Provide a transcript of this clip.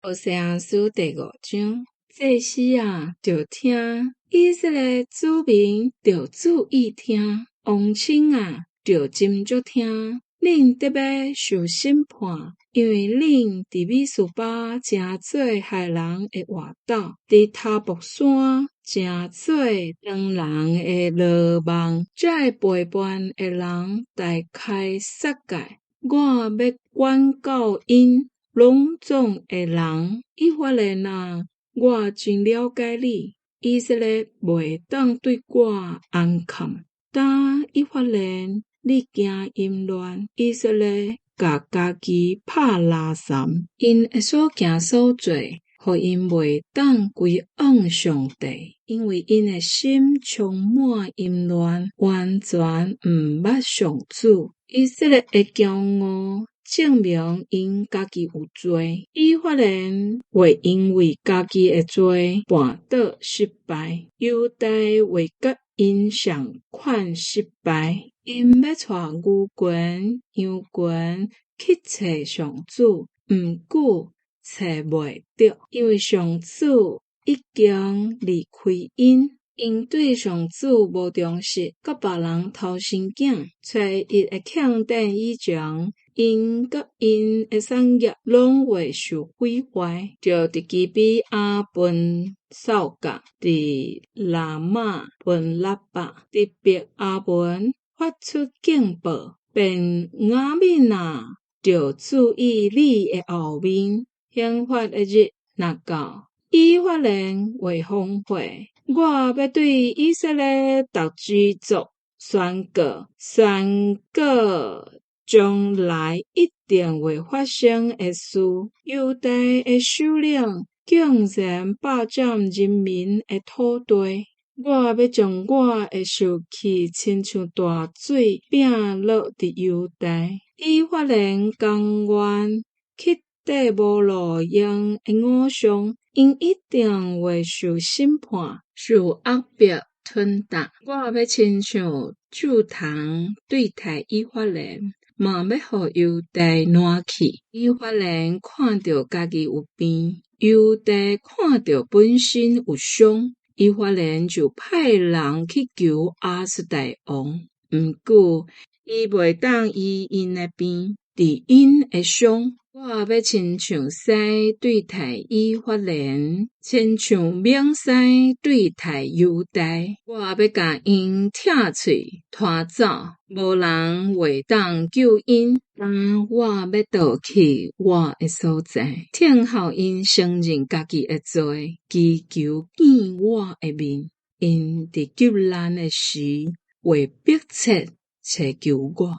何西阿书第5章，祭司啊，着听；以色列子民着注意听；王亲啊，着斟酌听。恁得要受审判，因为恁伫米斯巴诚做害人的活斗，伫塔博山诚做当人的罗网，才会背叛的人大开杀戒。我要管教因。拢总的人，以法莲啊，我真了解你。以色列袂当对我安抗，但以法莲，你惊淫乱，以色列甲家己拍拉三，因会所行所做，互因袂当归往上帝，因为因的心充满淫乱，完全毋捌上主。以色列的骄傲。证明因家己有罪，以法莲会因为家己的罪绊倒失败，犹大会甲因相款失败，因要带牛群、羊群去找上主，毋过找袂着，因为上主已经离开因。因对上主无重视，甲别人偷生囝，找伊会欠等以前，因甲因的产业拢会受毁坏。就伫基比亚分扫角，伫拉玛分拉巴，伫别阿文发出警报，便雅悯啊，着注意你的后面。刑罚的日若到，以法莲会荒废。我要对以色列逐支族宣告将来一定会发生的事。犹大的首领竟然霸占人民的土地，我要将我的受气亲像大水摒落伫犹大。以法莲甘愿去缀无路用的偶像，因一定会受审判。受压迫吞达，我要亲像咒堂对待以法莲，嘛要互犹大烂去。以法莲看到家己有病，犹大看到本身有伤，以法莲就派人去求亚述大王，毋过伊袂当医因的病，治因的伤。我要亲像西对待以法莲，亲像缅西对待犹大。我要甲因拆喙拖走，无人会当救因。但我要倒去我的所在，听候因承认家己的罪，祈求见我的面。因伫急难的时，会迫切找求我。